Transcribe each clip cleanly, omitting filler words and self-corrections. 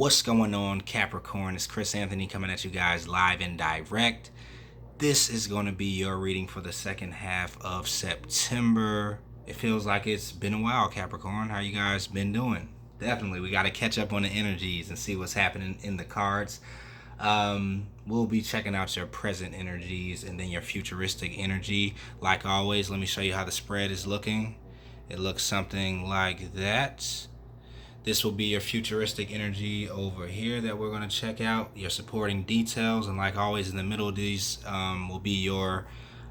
What's going on, Capricorn? It's Chris Anthony coming at you guys live and direct. This is going to be your reading for the second half of September. It feels like it's been a while, Capricorn. How you guys been doing? Definitely, we got to catch up on the energies and see what's happening in the cards. We'll be checking out your present energies and then your futuristic energy. Like always, let me show you how the spread is looking. It looks something like that. This will be your futuristic energy over here that we're going to check out, your supporting details, and like always in the middle of these will be your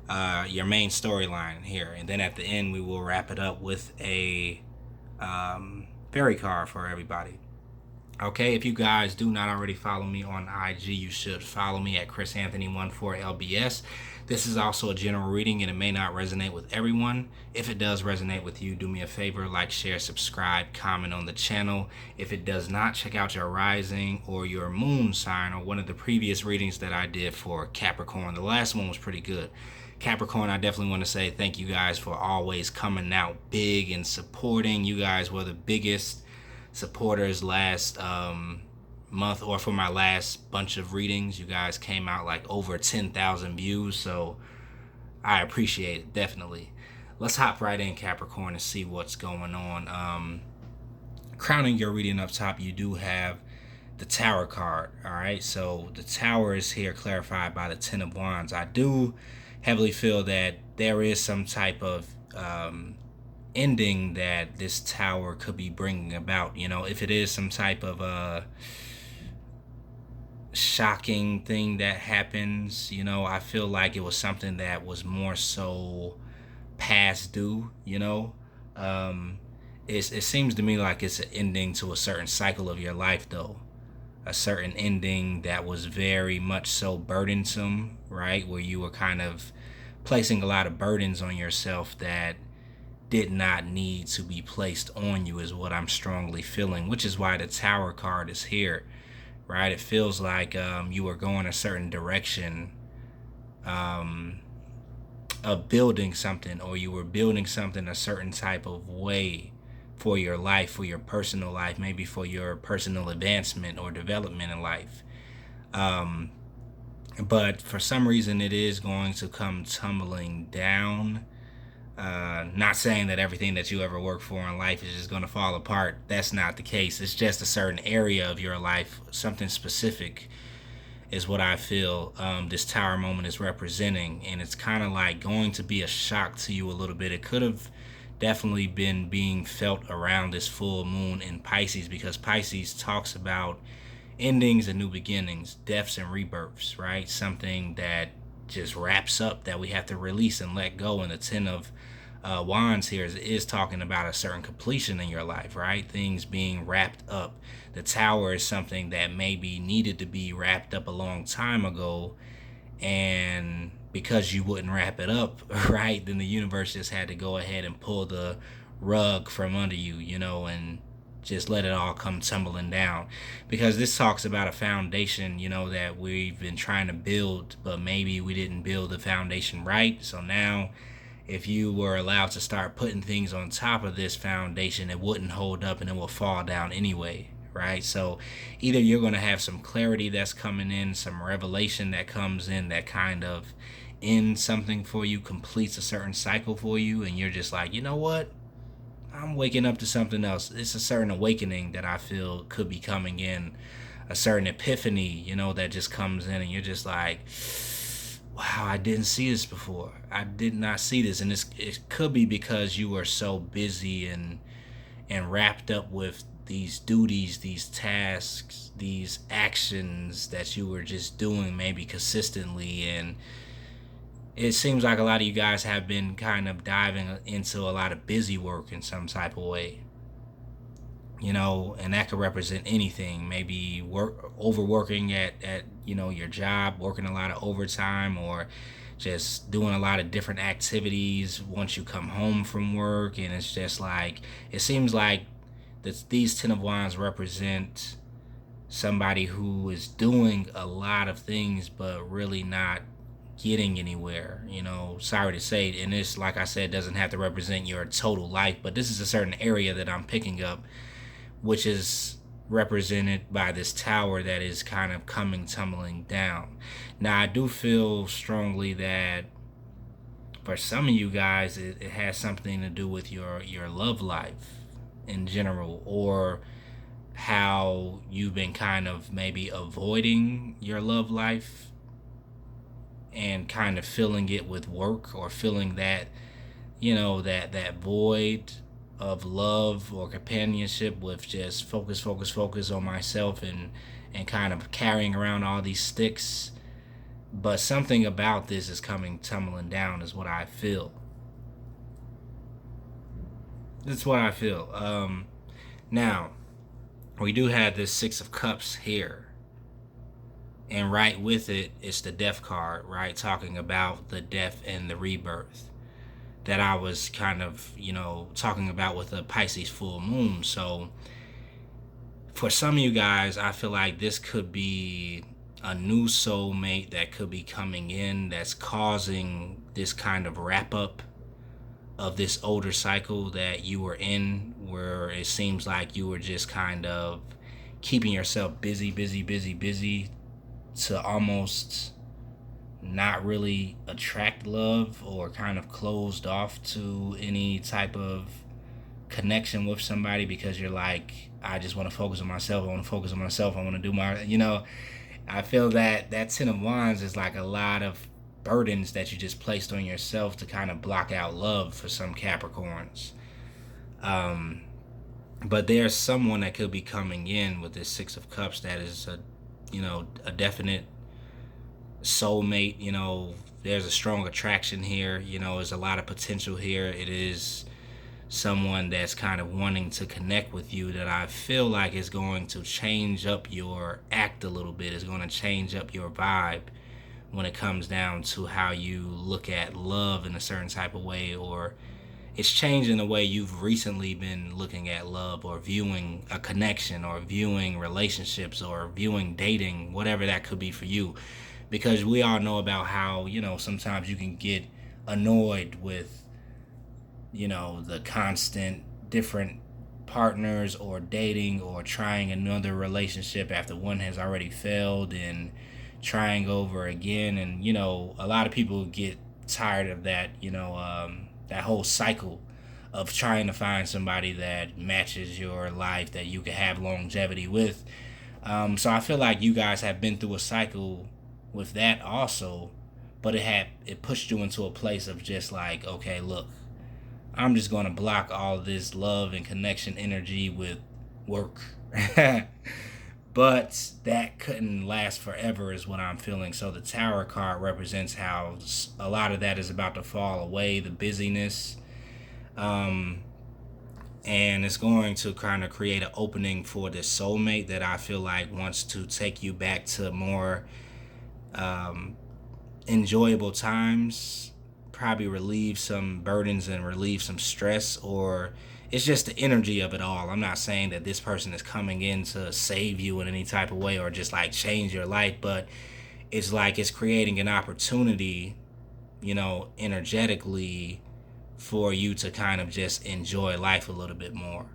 main storyline here. And then at the end we will wrap it up with a fairy card for everybody. Okay, if you guys do not already follow me on IG, you should follow me at chrisanthony14lbs. This is also a general reading and it may not resonate with everyone. If it does resonate with you, do me a favor, like, share, subscribe, comment on the channel. If it does not, check out your rising or your moon sign or one of the previous readings that I did for Capricorn. The last one was pretty good. Capricorn, I definitely want to say thank you guys for always coming out big and supporting. You guys were the biggest supporters last month, or for my last bunch of readings. You guys came out like over 10,000 views, so I appreciate it, definitely. Let's hop right in, Capricorn, and see what's going on. Crowning your reading up top, you do have the Tower card. All right, so the Tower is here clarified by the Ten of Wands. I do heavily feel that there is some type of ending that this Tower could be bringing about. You know, if it is some type of shocking thing that happens, you know, I feel like it was something that was more so past due. You know, it seems to me like it's an ending to a certain cycle of your life, though. A certain ending that was very much so burdensome, right? Where you were kind of placing a lot of burdens on yourself that did not need to be placed on you, is what I'm strongly feeling, which is why the Tower card is here, right? It feels like you were going a certain direction of building something, or you were building something a certain type of way for your life, for your personal life, maybe for your personal advancement or development in life. But for some reason it is going to come tumbling down. Not saying that everything that you ever work for in life is just going to fall apart. That's not the case. It's just a certain area of your life, something specific is what I feel this Tower moment is representing. And it's kind of like going to be a shock to you a little bit. It could have definitely been being felt around this full moon in Pisces, because Pisces talks about endings and new beginnings, deaths and rebirths, right? Something that just wraps up, that we have to release and let go. And the Ten of Wands here is talking about a certain completion in your life, right? Things being wrapped up. The Tower is something that maybe needed to be wrapped up a long time ago, and because you wouldn't wrap it up, right, then the universe just had to go ahead and pull the rug from under you, you know, and just let it all come tumbling down. Because this talks about a foundation, you know, that we've been trying to build, but maybe we didn't build the foundation right. So now if you were allowed to start putting things on top of this foundation, it wouldn't hold up and it will fall down anyway, right? So either you're going to have some clarity that's coming in, some revelation that comes in that kind of ends something for you, completes a certain cycle for you, and you're just like, you know what, I'm waking up to something else. It's a certain awakening that I feel could be coming in, a certain epiphany, you know, that just comes in and you're just like, wow, I didn't see this before. I did not see this. And it could be because you were so busy and wrapped up with these duties, these tasks, these actions that you were just doing maybe consistently. And it seems like a lot of you guys have been kind of diving into a lot of busy work in some type of way, you know, and that could represent anything. Maybe overworking at you know, your job, working a lot of overtime, or just doing a lot of different activities once you come home from work. And it's just like, it seems like these Ten of Wands represent somebody who is doing a lot of things but really not getting anywhere, you know. Sorry to say, and this, like I said, doesn't have to represent your total life, but this is a certain area that I'm picking up, which is represented by this tower that is kind of coming tumbling down. Now, I do feel strongly that for some of you guys, it has something to do with your love life in general, or how you've been kind of maybe avoiding your love life and kind of filling it with work, or filling that, that void of love or companionship with just focus on myself, and kind of carrying around all these sticks. But something about this is coming tumbling down, is what I feel. That's what I feel. Now, we do have this Six of Cups here. And right with it, it's the Death card, right? Talking about the death and the rebirth that I was kind of, talking about with the Pisces full moon. So for some of you guys, I feel like this could be a new soulmate that could be coming in, that's causing this kind of wrap up of this older cycle that you were in, where it seems like you were just kind of keeping yourself busy to almost not really attract love, or kind of closed off to any type of connection with somebody, because you're like, I just want to focus on myself. I want to do my, I feel that Ten of Wands is like a lot of burdens that you just placed on yourself to kind of block out love for some Capricorns. But there's someone that could be coming in with this Six of Cups that is a definite soulmate. There's a strong attraction here. There's a lot of potential here. It is someone that's kind of wanting to connect with you, that I feel like is going to change up your act a little bit, is going to change up your vibe when it comes down to how you look at love in a certain type of way, or it's changing the way you've recently been looking at love, or viewing a connection, or viewing relationships, or viewing dating, whatever that could be for you. Because we all know about how, sometimes you can get annoyed with, the constant different partners, or dating, or trying another relationship after one has already failed, and trying over again. And, a lot of people get tired of that, that whole cycle of trying to find somebody that matches your life, that you can have longevity with. So I feel like you guys have been through a cycle with that also, but it pushed you into a place of just like, okay, look, I'm just going to block all this love and connection energy with work. But that couldn't last forever, is what I'm feeling. So the Tower card represents how a lot of that is about to fall away, the busyness. And it's going to kind of create an opening for this soulmate that I feel like wants to take you back to more enjoyable times, probably relieve some burdens and relieve some stress, or it's just the energy of it all. I'm not saying that this person is coming in to save you in any type of way, or just like change your life, but it's like it's creating an opportunity, energetically, for you to kind of just enjoy life a little bit more,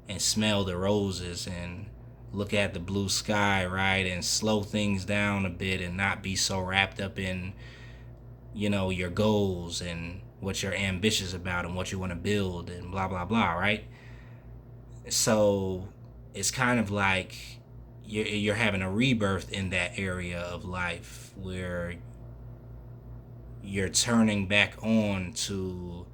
and smell the roses, and look at the blue sky, right? And slow things down a bit, and not be so wrapped up in, your goals and what you're ambitious about and what you want to build and blah, blah, blah, right? So it's kind of like you're having a rebirth in that area of life, where you're turning back on to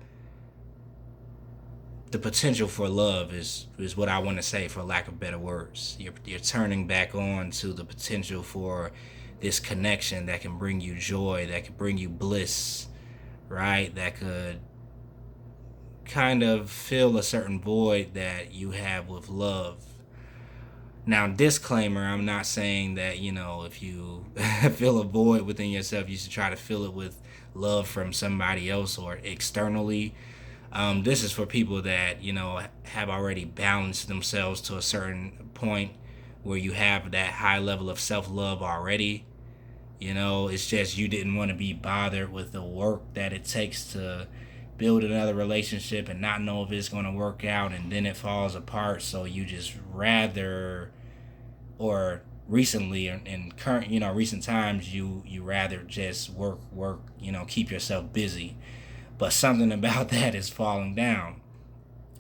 the potential for love, is what I want to say, for lack of better words. You're turning back on to the potential for this connection that can bring you joy, that can bring you bliss, right? That could kind of fill a certain void that you have with love. Now, disclaimer, I'm not saying that, if you feel a void within yourself, you should try to fill it with love from somebody else or externally. This is for people that, have already balanced themselves to a certain point where you have that high level of self-love already. It's just you didn't want to be bothered with the work that it takes to build another relationship and not know if it's going to work out, and then it falls apart. So you just rather, or recently in current, recent times, you rather just work, keep yourself busy. But something about that is falling down.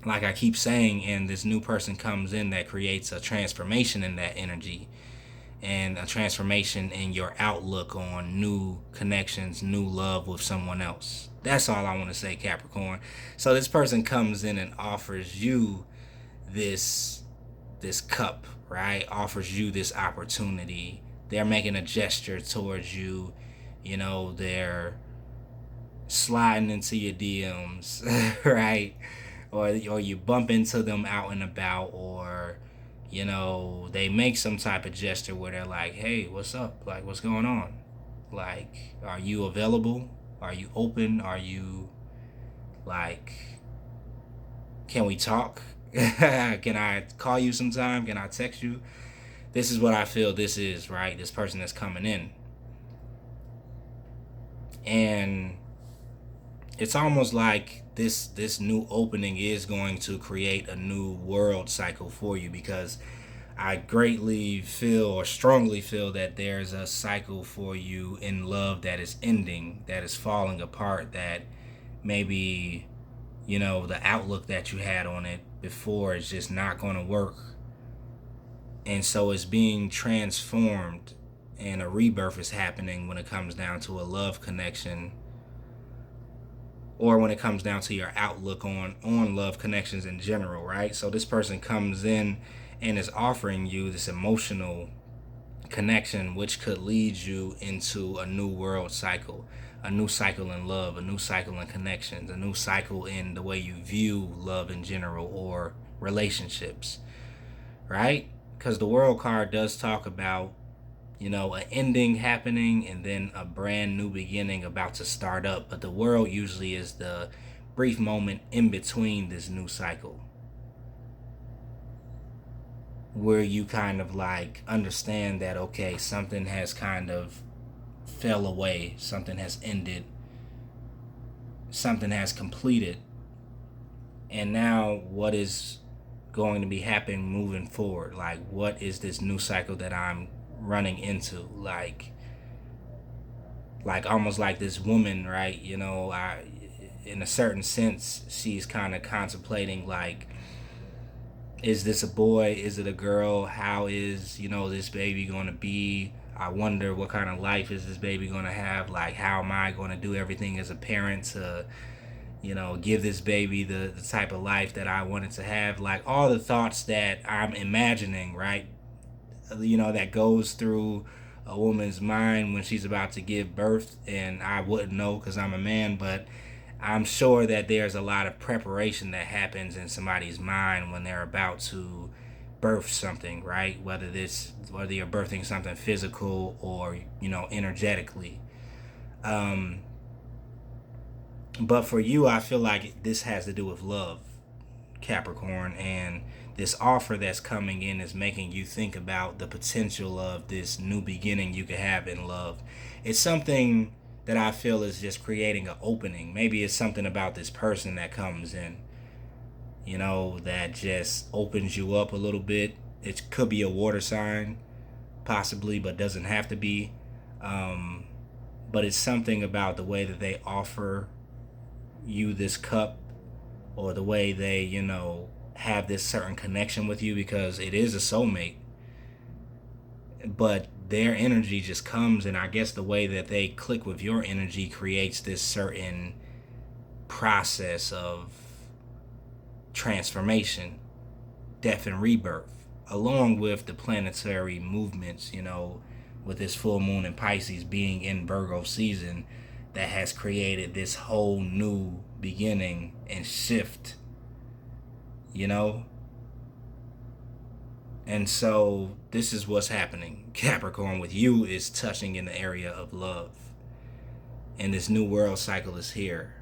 Like I keep saying, and this new person comes in that creates a transformation in that energy, and a transformation in your outlook on new connections, new love with someone else. That's all I want to say, Capricorn. So this person comes in and offers you this cup, right? Offers you this opportunity. They're making a gesture towards you. They're sliding into your DMs, right? Or you bump into them out and about, or they make some type of gesture where they're like, hey, what's up? Like, what's going on? Like, are you available? Are you open? Are you, like, can we talk? Can I call you sometime? Can I text you? This is what I feel this is, right? This person that's coming in. And it's almost like this new opening is going to create a new world cycle for you, because I greatly feel, or strongly feel, that there's a cycle for you in love that is ending, that is falling apart, that maybe, the outlook that you had on it before is just not going to work. And so it's being transformed, and a rebirth is happening when it comes down to a love connection, or when it comes down to your outlook on love connections in general, right? So this person comes in and is offering you this emotional connection, which could lead you into a new world cycle, a new cycle in love, a new cycle in connections, a new cycle in the way you view love in general, or relationships, right? Because the world card does talk about, an ending happening and then a brand new beginning about to start up. But the world usually is the brief moment in between this new cycle, where you kind of like understand that, okay, something has kind of fell away, something has ended, something has completed, and now what is going to be happening moving forward? Like, what is this new cycle that I'm running into? Like almost like this woman, right? In a certain sense, she's kind of contemplating, like, is this a boy? Is it a girl? How is, this baby going to be? I wonder what kind of life is this baby going to have? Like, how am I going to do everything as a parent to, give this baby the type of life that I wanted to have? Like, all the thoughts that I'm imagining, right? That goes through a woman's mind when she's about to give birth. And I wouldn't know because I'm a man, but I'm sure that there's a lot of preparation that happens in somebody's mind when they're about to birth something, right? Whether you're birthing something physical or, energetically. But for you, I feel like this has to do with love, Capricorn, and this offer that's coming in is making you think about the potential of this new beginning you could have in love. It's something that I feel is just creating an opening. Maybe it's something about this person that comes in, that just opens you up a little bit. It could be a water sign, possibly, but doesn't have to be. But it's something about the way that they offer you this cup, or the way they, have this certain connection with you, because it is a soulmate. But their energy just comes, and I guess the way that they click with your energy creates this certain process of transformation, death, and rebirth, along with the planetary movements, with this full moon in Pisces being in Virgo season, that has created this whole new beginning and shift, And so this is what's happening, Capricorn, with you. Is touching in the area of love. And this new world cycle is here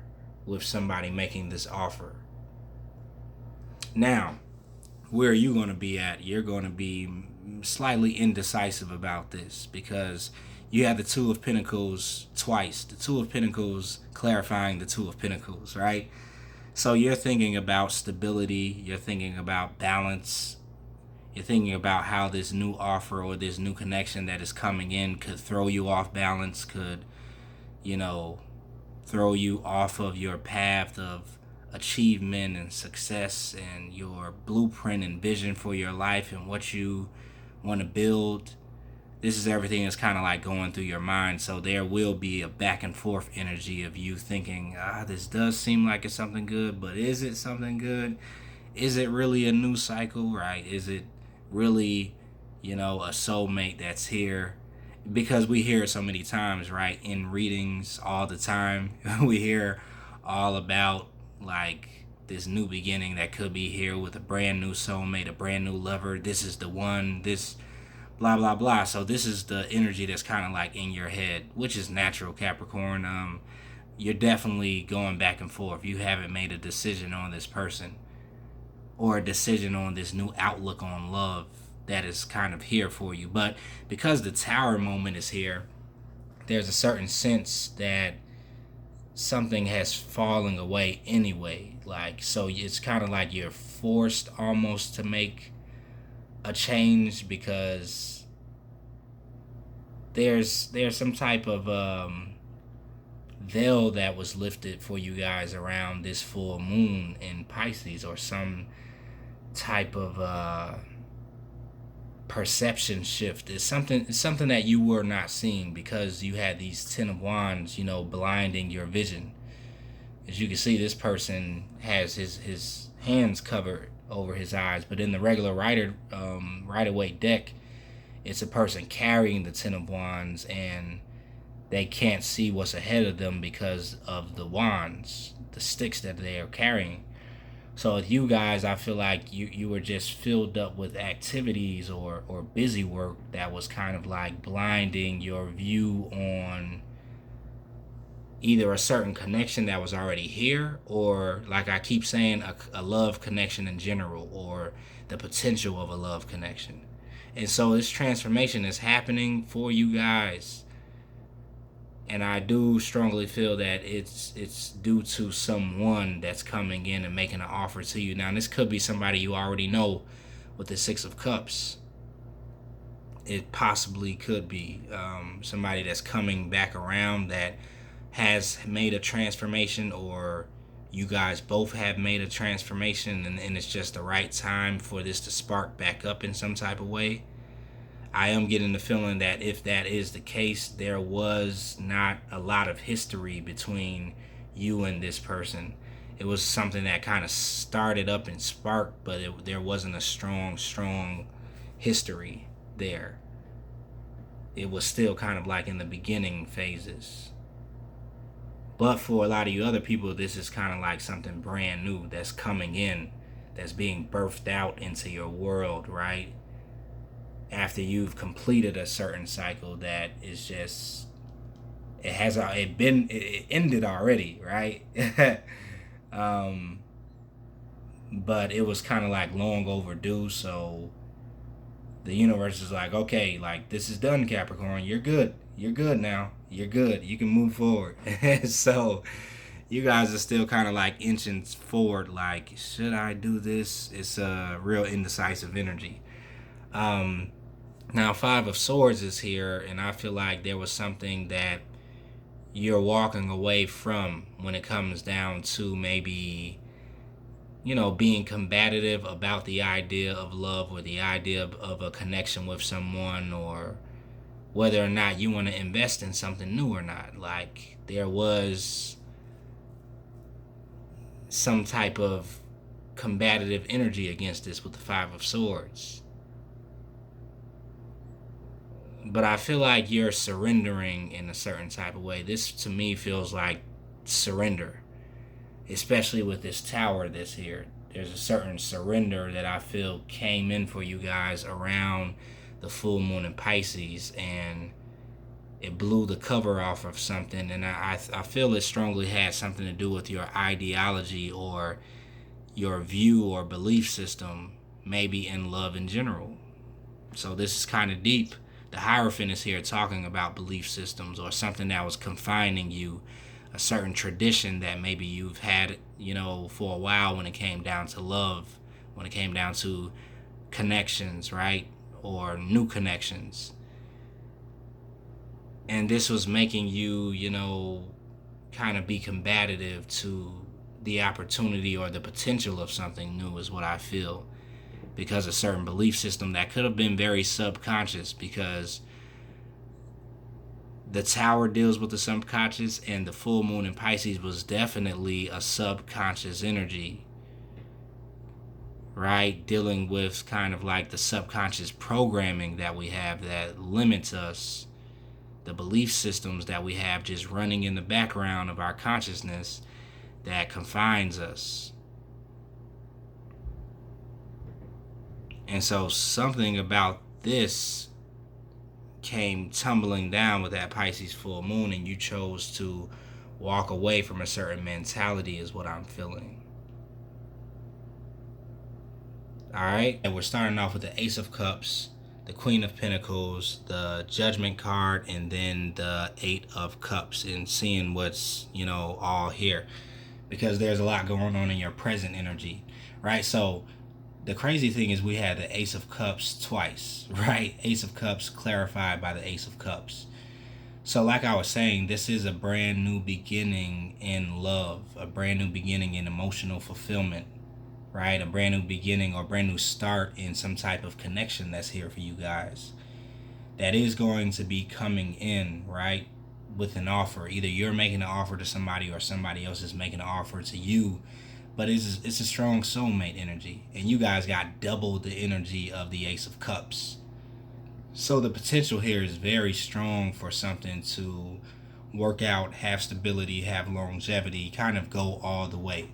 with somebody making this offer. Now, where are you going to be at? You're going to be slightly indecisive about this, because you have the Two of Pentacles twice. The Two of Pentacles clarifying the Two of Pentacles, right? So you're thinking about stability. You're thinking about balance. You're thinking about how this new offer or this new connection that is coming in could throw you off balance, could, throw you off of your path of achievement and success and your blueprint and vision for your life and what you want to build. This is everything that's kind of like going through your mind. So there will be a back and forth energy of you thinking, this does seem like it's something good, but is it something good? Is it really a new cycle, right? Is it really, a soulmate that's here? Because we hear it so many times, right? In readings all the time, we hear all about like this new beginning that could be here with a brand new soulmate, a brand new lover. This is the one, this blah, blah, blah. So this is the energy that's kind of like in your head, which is natural, Capricorn. You're definitely going back and forth. You haven't made a decision on this person or a decision on this new outlook on love that is kind of here for you. But because the Tower moment is here, there's a certain sense that something has fallen away anyway. Like, so it's kind of like you're forced almost to make a change because there's some type of veil that was lifted for you guys around this full moon in Pisces, or some type of perception shift. It's something that you were not seeing because you had these 10 of Wands, blinding your vision. As you can see, this person has his hands covered over his eyes, but in the regular Rider-Waite deck, it's a person carrying the 10 of Wands and they can't see what's ahead of them because of the wands, the sticks that they are carrying. So with you guys, I feel like you were just filled up with activities or busy work that was kind of like blinding your view on either a certain connection that was already here, or, like I keep saying, a love connection in general, or the potential of a love connection. And so this transformation is happening for you guys. And I do strongly feel that it's due to someone that's coming in and making an offer to you. Now, this could be somebody you already know with the Six of Cups. It possibly could be somebody that's coming back around that has made a transformation, or you guys both have made a transformation, and it's just the right time for this to spark back up in some type of way. I am getting the feeling that if that is the case, there was not a lot of history between you and this person. It was something that kind of started up and sparked, but there wasn't a strong history there. It was still kind of like in the beginning phases. But for a lot of you other people, this is kind of like something brand new that's coming in, that's being birthed out into your world, right? After you've completed a certain cycle that is just, it ended already, right? But it was kind of like long overdue. So the universe is like, okay, like, this is done, Capricorn. You're good now. You're good. You can move forward. So you guys are still kind of like inching forward, like, should I do this? It's a real indecisive energy. Now, Five of Swords is here, and I feel like there was something that you're walking away from when it comes down to maybe, being combative about the idea of love, or the idea of a connection with someone, or whether or not you want to invest in something new or not. Like, there was some type of combative energy against this with the Five of Swords. But I feel like you're surrendering in a certain type of way. This, to me, feels like surrender. Especially with this Tower that's here. There's a certain surrender that I feel came in for you guys around the full moon in Pisces. And it blew the cover off of something. And I feel it strongly had something to do with your ideology, or your view or belief system, maybe in love in general. So this is kind of deep. The Hierophant is here talking about belief systems or something that was confining you, a certain tradition that maybe you've had, for a while when it came down to love, when it came down to connections, right? Or new connections. And this was making you, kind of be combative to the opportunity or the potential of something new, is what I feel. Because a certain belief system that could have been very subconscious, because the Tower deals with the subconscious, and the full moon in Pisces was definitely a subconscious energy, right? Dealing with kind of like the subconscious programming that we have that limits us, the belief systems that we have just running in the background of our consciousness that confines us. And so something about this came tumbling down with that Pisces full moon, and you chose to walk away from a certain mentality, is what I'm feeling. Alright, and we're starting off with the Ace of Cups, the Queen of Pentacles, the Judgment card, and then the Eight of Cups, and seeing what's, all here. Because there's a lot going on in your present energy, right? So the crazy thing is we had the Ace of Cups twice, right? Ace of Cups clarified by the Ace of Cups. So like I was saying, this is a brand new beginning in love, a brand new beginning in emotional fulfillment, right? A brand new beginning or brand new start in some type of connection that's here for you guys. That is going to be coming in, right? With an offer. Either you're making an offer to somebody or somebody else is making an offer to you. But it's a strong soulmate energy. And you guys got double the energy of the Ace of Cups. So the potential here is very strong for something to work out, have stability, have longevity, kind of go all the way.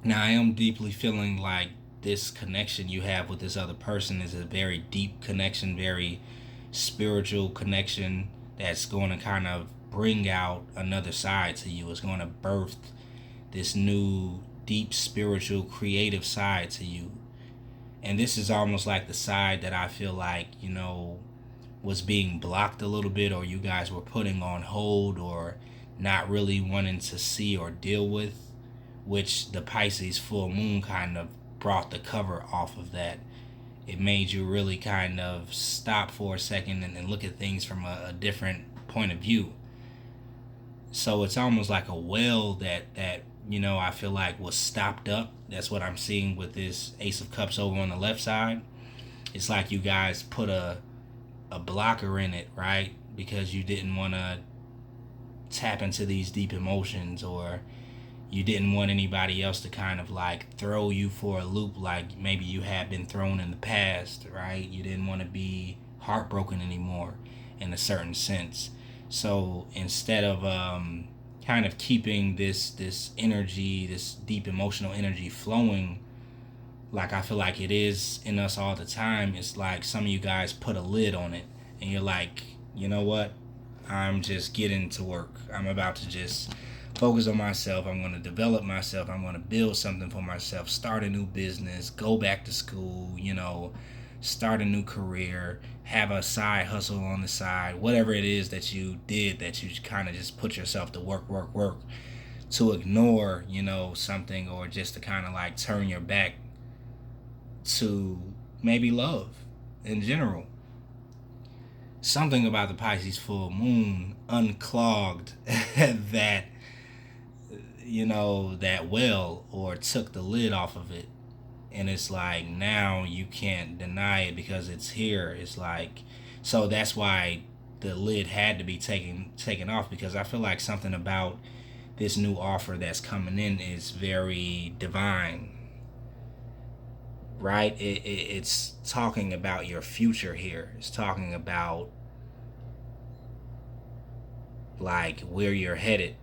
Now, I am deeply feeling like this connection you have with this other person is a very deep connection, very spiritual connection that's going to kind of bring out another side to you. It's going to birth this new deep spiritual creative side to you. And this is almost like the side that I feel like, was being blocked a little bit, or you guys were putting on hold or not really wanting to see or deal with, which the Pisces full moon kind of brought the cover off of that. It made you really kind of stop for a second and look at things from a different point of view. So it's almost like a well that I feel like was stopped up. That's what I'm seeing with this Ace of Cups over on the left side. It's like you guys put a blocker in it, right? Because you didn't want to tap into these deep emotions, or you didn't want anybody else to kind of like throw you for a loop like maybe you had been thrown in the past, right? You didn't want to be heartbroken anymore in a certain sense. So instead of kind of keeping this energy, this deep emotional energy flowing like I feel like it is in us all the time, it's like some of you guys put a lid on it and you're like, you know what? I'm just getting to work. I'm about to just focus on myself. I'm going to develop myself. I'm going to build something for myself, start a new business, go back to school, start a new career, have a side hustle on the side, whatever it is that you did that you kind of just put yourself to work to ignore, something, or just to kind of like turn your back to maybe love in general. Something about the Pisces full moon unclogged that well, or took the lid off of it. And it's like now you can't deny it because it's here. It's like, so that's why the lid had to be taken off, because I feel like something about this new offer that's coming in is very divine, right? It's talking about your future here. It's talking about like where you're headed,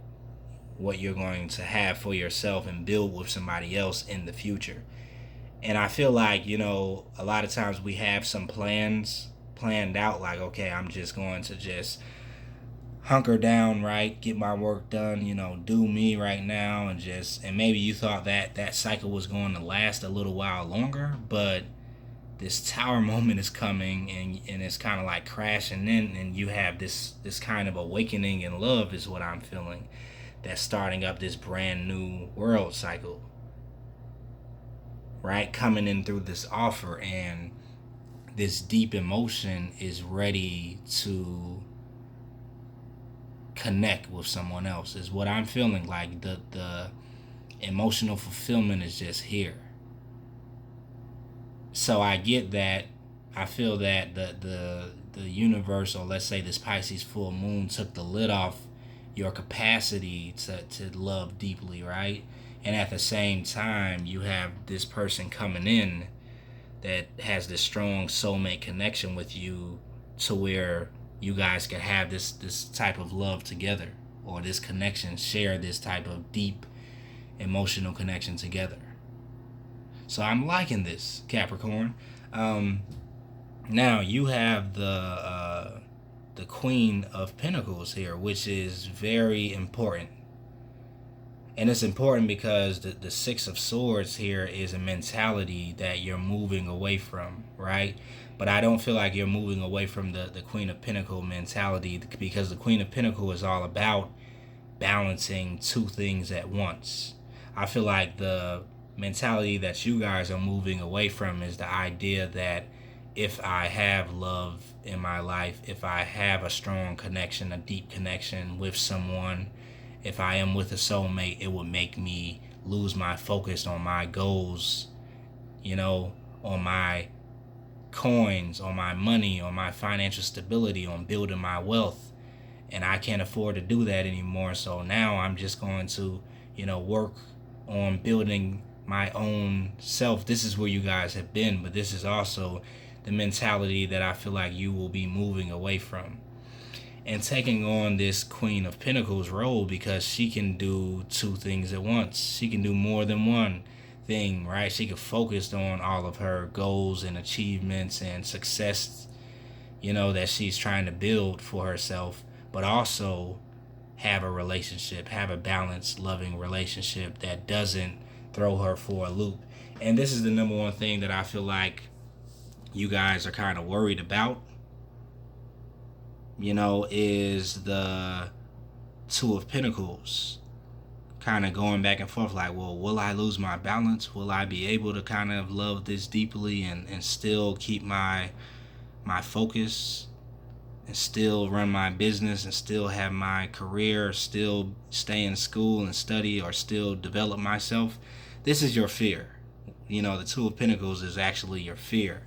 what you're going to have for yourself and build with somebody else in the future. And I feel like, a lot of times we have some planned out, like, okay, I'm just going to just hunker down, right? Get my work done, do me right now, and maybe you thought that cycle was going to last a little while longer, but this tower moment is coming, and it's kind of like crashing in, and you have this kind of awakening in love is what I'm feeling, that's starting up this brand new world cycle, right? Coming in through this offer, and this deep emotion is ready to connect with someone else is what I'm feeling. Like the emotional fulfillment is just here. So I get that. I feel that the universe, or let's say this Pisces full moon, took the lid off your capacity to love deeply, right? And at the same time, you have this person coming in that has this strong soulmate connection with you, to where you guys can have this type of love together, or this connection, share this type of deep emotional connection together. So I'm liking this, Capricorn. Now you have the Queen of Pentacles here, which is very important. And it's important because the Six of Swords here is a mentality that you're moving away from, right? But I don't feel like you're moving away from the Queen of Pentacles mentality, because the Queen of Pentacles is all about balancing two things at once. I feel like the mentality that you guys are moving away from is the idea that if I have love in my life, if I have a strong connection, a deep connection with someone, if I am with a soulmate, it would make me lose my focus on my goals, on my coins, on my money, on my financial stability, on building my wealth. And I can't afford to do that anymore. So now I'm just going to, work on building my own self. This is where you guys have been, but this is also the mentality that I feel like you will be moving away from, and taking on this Queen of Pentacles role, because she can do two things at once. She can do more than one thing, right? She can focus on all of her goals and achievements and success, that she's trying to build for herself, but also have a relationship, have a balanced, loving relationship that doesn't throw her for a loop. And this is the number one thing that I feel like you guys are kind of worried about, is the Two of Pentacles. Kind of going back and forth, like, well, will I lose my balance? Will I be able to kind of love this deeply and still keep my focus, and still run my business, and still have my career, still stay in school and study, or still develop myself? This is your fear. The Two of Pentacles is actually your fear.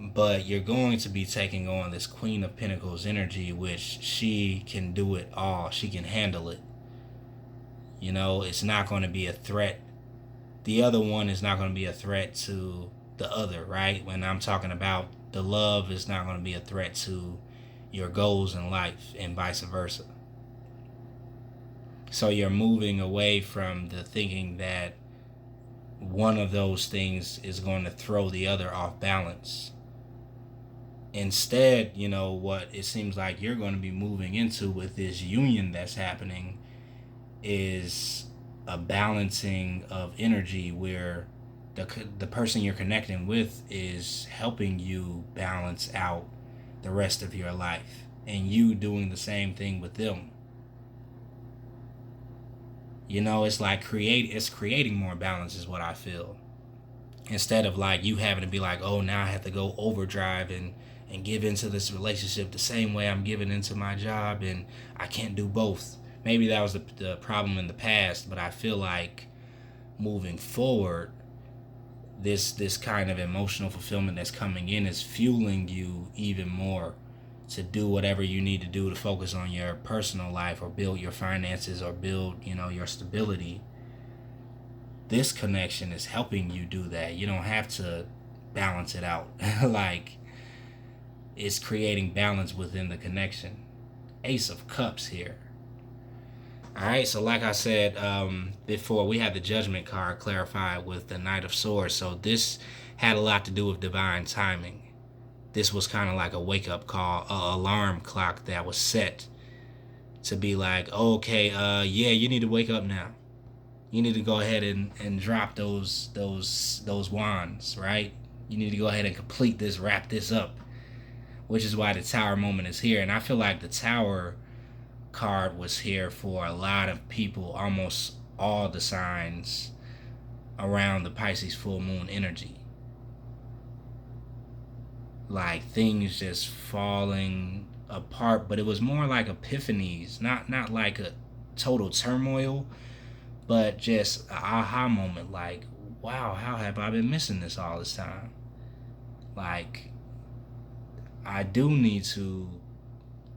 But you're going to be taking on this Queen of Pentacles energy, which she can do it all. She can handle it. It's not going to be a threat. The other one is not going to be a threat to the other, right? When I'm talking about the love, is not going to be a threat to your goals in life, and vice versa. So you're moving away from the thinking that one of those things is going to throw the other off balance. Instead, what it seems like you're going to be moving into with this union that's happening is a balancing of energy, where the person you're connecting with is helping you balance out the rest of your life, and you doing the same thing with them. It's like creating more balance is what I feel. Instead of like you having to be like, oh, now I have to go overdrive and give into this relationship the same way I'm giving into my job, and I can't do both. Maybe that was the problem in the past, but I feel like moving forward, this kind of emotional fulfillment that's coming in is fueling you even more to do whatever you need to do to focus on your personal life, or build your finances, or build, your stability. This connection is helping you do that. You don't have to balance it out. Like, it's creating balance within the connection. Ace of Cups here. Alright, so like I said before, we had the Judgment card clarified with the Knight of Swords. So this had a lot to do with divine timing. This was kind of like a wake-up call, an alarm clock that was set to be like, oh, okay, yeah, you need to wake up now. You need to go ahead and drop those wands, right? You need to go ahead and complete this, wrap this up, which is why the Tower moment is here. And I feel like the Tower card was here for a lot of people, almost all the signs around the Pisces full moon energy. Like things just falling apart, but it was more like epiphanies, not like a total turmoil, but just an aha moment. Like, wow, how have I been missing this all this time? Like, I do need to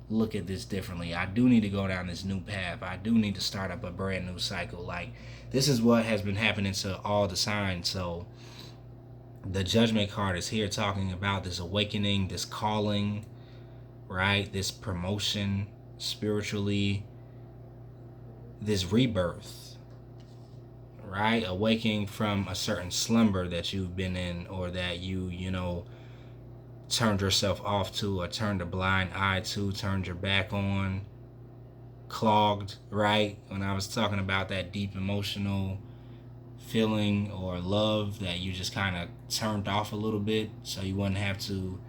look at this differently. I do need to go down this new path. I do need to start up a brand new cycle. Like, this is what has been happening to all the signs. So the Judgment card is here talking about this awakening, this calling, right? This promotion spiritually, this rebirth, right? Awakening from a certain slumber that you've been in, or that you turned yourself off to, or turned a blind eye to, turned your back on, clogged, right? When I was talking about that deep emotional feeling or love that you just kind of turned off a little bit so you wouldn't have to,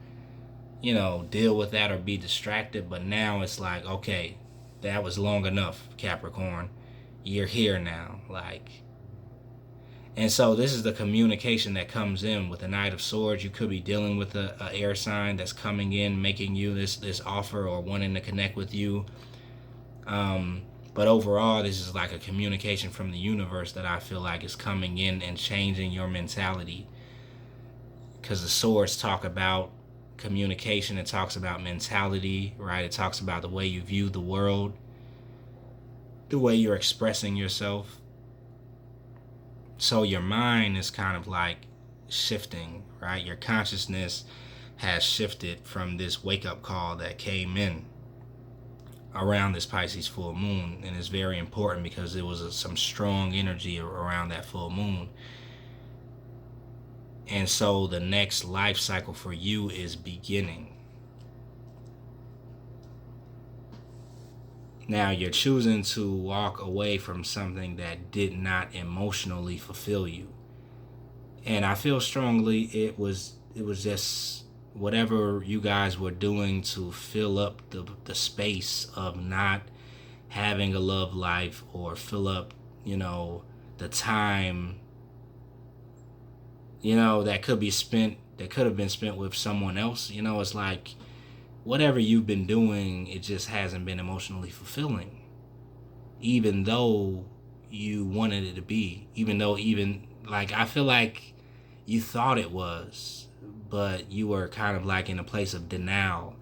deal with that or be distracted. But now it's like, okay, that was long enough, Capricorn. You're here now. And so this is the communication that comes in with the Knight of Swords. You could be dealing with a air sign that's coming in, making you this offer or wanting to connect with you. But overall, this is like a communication from the universe that I feel like is coming in and changing your mentality. Because the swords talk about communication. It talks about mentality, right? It talks about the way you view the world, the way you're expressing yourself. So your mind is kind of like shifting, right? Your consciousness has shifted from this wake-up call that came in around this Pisces full moon. And it's very important because there was some strong energy around that full moon. And so the next life cycle for you is beginning. Now you're choosing to walk away from something that did not emotionally fulfill you. And I feel strongly it was just whatever you guys were doing to fill up the space of not having a love life, or fill up, the time, that could have been spent with someone else. It's like whatever you've been doing, it just hasn't been emotionally fulfilling, even though you wanted it to be, I feel like you thought it was, but you were kind of like in a place of denial.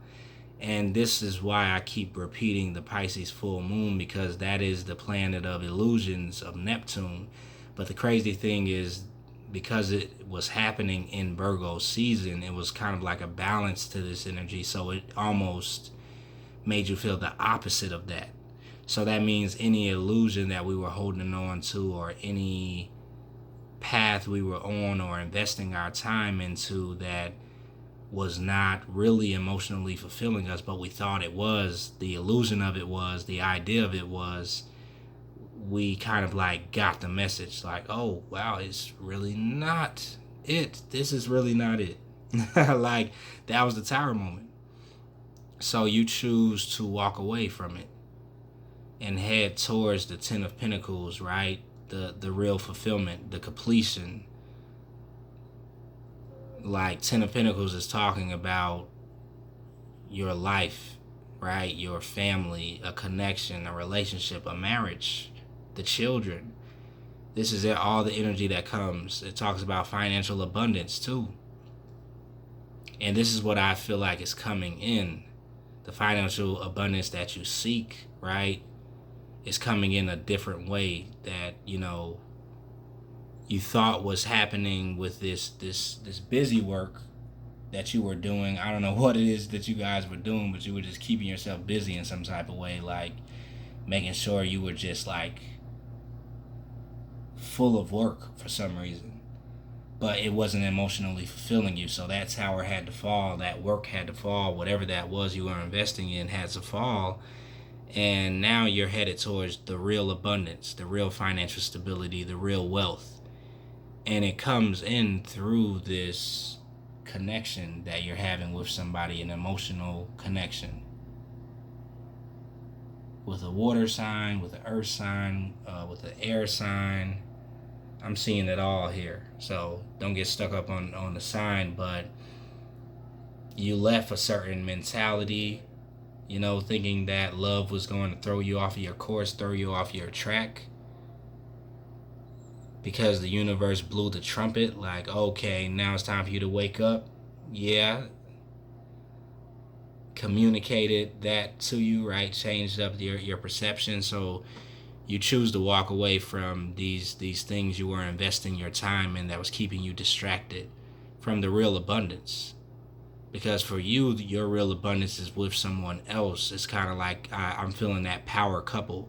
And this is why I keep repeating the Pisces full moon, because that is the planet of illusions of Neptune. But the crazy thing is, because it was happening in Virgo season, it was kind of like a balance to this energy. So it almost made you feel the opposite of that. So that means any illusion that we were holding on to, or any path we were on or investing our time into that was not really emotionally fulfilling us, but we thought it was, the illusion of it was, the idea of it was, we kind of like got the message like, oh wow, it's really not it. This is really not it. Like, that was the Tower moment. So you choose to walk away from it and head towards the Ten of Pentacles, right? The real fulfillment, the completion. Like, Ten of Pentacles is talking about your life, right? Your family, a connection, a relationship, a marriage, the children. This is all the energy that comes. It talks about financial abundance too. And this is what I feel like is coming in. The financial abundance that you seek, right, is coming in a different way that, you thought was happening with this busy work that you were doing. I don't know what it is that you guys were doing, but you were just keeping yourself busy in some type of way, like making sure you were just like full of work for some reason, but it wasn't emotionally fulfilling you. So that tower had to fall, that work had to fall, whatever that was you were investing in had to fall. And now you're headed towards the real abundance, the real financial stability, the real wealth. And it comes in through this connection that you're having with somebody, an emotional connection. With a water sign, with an earth sign, with an air sign. I'm seeing it all here. So don't get stuck up on the sign, but you left a certain mentality, thinking that love was going to throw you off of your course, throw you off your track. Because the universe blew the trumpet, like, okay, now it's time for you to wake up. Yeah. Communicated that to you, right? Changed up your perception. So you choose to walk away from these things you were investing your time in that was keeping you distracted from the real abundance. Because for you, your real abundance is with someone else. It's kind of like I'm feeling that power couple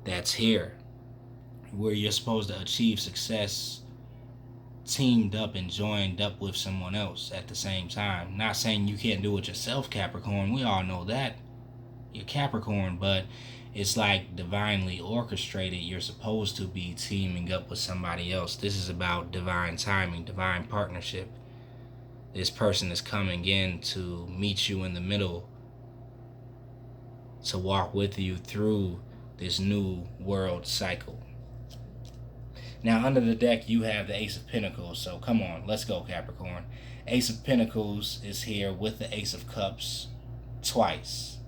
that's here, where you're supposed to achieve success teamed up and joined up with someone else at the same time. Not saying you can't do it yourself, Capricorn. We all know that. You're Capricorn, but it's like divinely orchestrated. You're supposed to be teaming up with somebody else. This is about divine timing, divine partnership. This person is coming in to meet you in the middle, to walk with you through this new world cycle. Now, under the deck, you have the Ace of Pentacles. So come on, let's go, Capricorn. Ace of Pentacles is here with the Ace of Cups twice.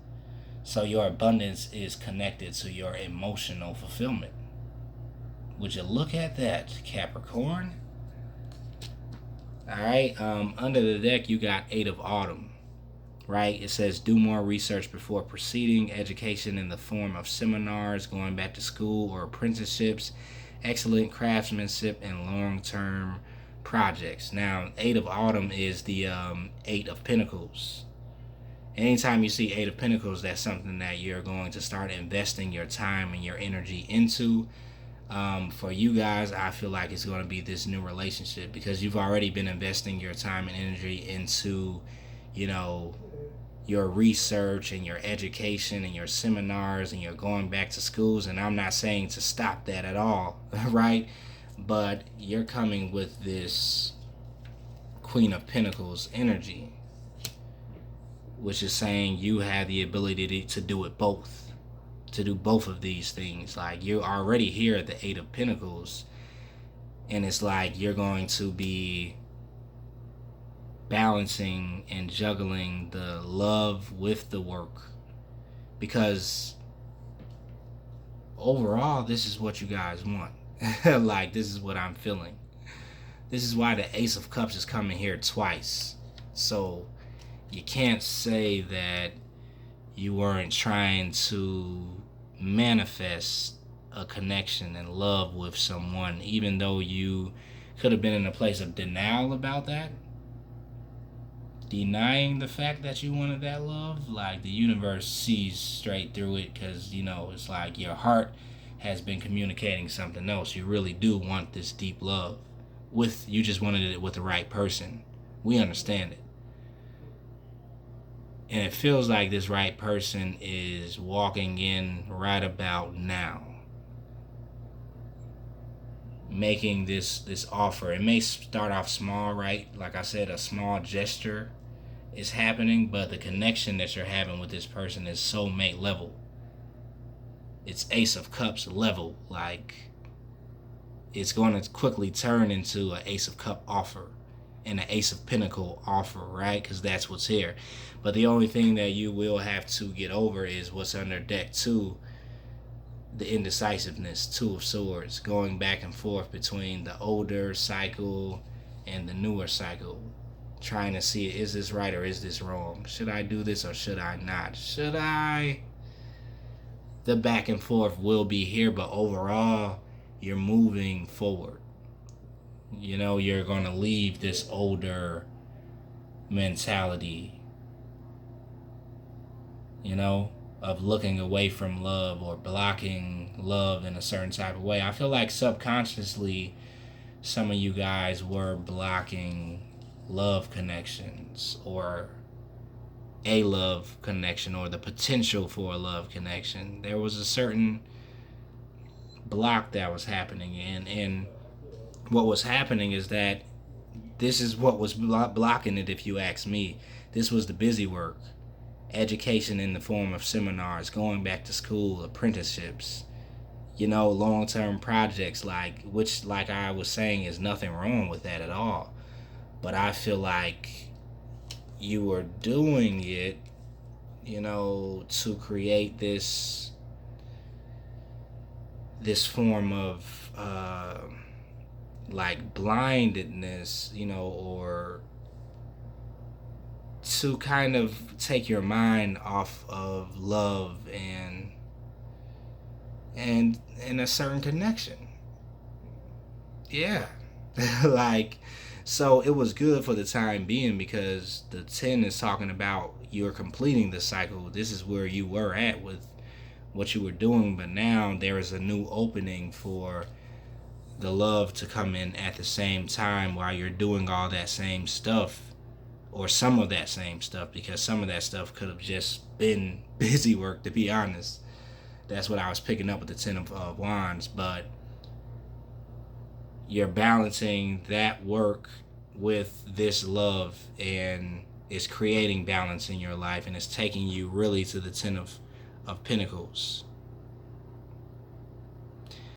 So your abundance is connected to your emotional fulfillment. Would you look at that, Capricorn? All right, under the deck, you got Eight of Autumn, right? It says do more research before proceeding, education in the form of seminars, going back to school or apprenticeships, excellent craftsmanship, and long-term projects. Now, Eight of Autumn is the Eight of Pentacles. Anytime you see Eight of Pentacles, that's something that you're going to start investing your time and your energy into. For you guys, I feel like it's going to be this new relationship, because you've already been investing your time and energy into, your research and your education and your seminars, and you're going back to schools. And I'm not saying to stop that at all, right? But you're coming with this Queen of Pentacles energy, which is saying you have the ability to do it both, to do both of these things. Like, you're already here at the Eight of Pentacles, and it's like you're going to be balancing and juggling the love with the work, because overall, this is what you guys want. Like, this is what I'm feeling. This is why the Ace of Cups is coming here twice. So you can't say that you weren't trying to manifest a connection and love with someone, even though you could have been in a place of denial about that, denying the fact that you wanted that love. Like, the universe sees straight through it, because it's like your heart has been communicating something else. You really do want this deep love, you just wanted it with the right person. We understand it. And it feels like this right person is walking in right about now, making this offer. It may start off small, right? Like I said, a small gesture is happening, but the connection that you're having with this person is soulmate level. It's Ace of Cups level. Like, it's going to quickly turn into an Ace of Cup offer and an Ace of Pentacle offer, right? Because that's what's here. But the only thing that you will have to get over is what's under deck 2, the indecisiveness, Two of Swords, going back and forth between the older cycle and the newer cycle, trying to see, is this right or is this wrong? Should I do this or should I not? Should I? The back and forth will be here, but overall, you're moving forward. You're going to leave this older mentality, of looking away from love or blocking love in a certain type of way. I feel like subconsciously, some of you guys were blocking love connections, or a love connection, or the potential for a love connection. There was a certain block that was happening, and what was happening is that this is what was blocking it, if you ask me. This was the busy work. Education in the form of seminars, going back to school, apprenticeships, long-term projects, which I was saying is nothing wrong with that at all. But I feel like you were doing it, to create this form of blindedness, or to kind of take your mind off of love and a certain connection. Yeah. So it was good for the time being, because the 10 is talking about you're completing the cycle. This is where you were at with what you were doing, but now there is a new opening for the love to come in at the same time while you're doing all that same stuff, or some of that same stuff, because some of that stuff could have just been busy work, to be honest. That's what I was picking up with the 10 of Wands. But you're balancing that work with this love, and it's creating balance in your life, and it's taking you really to the 10 of Pentacles.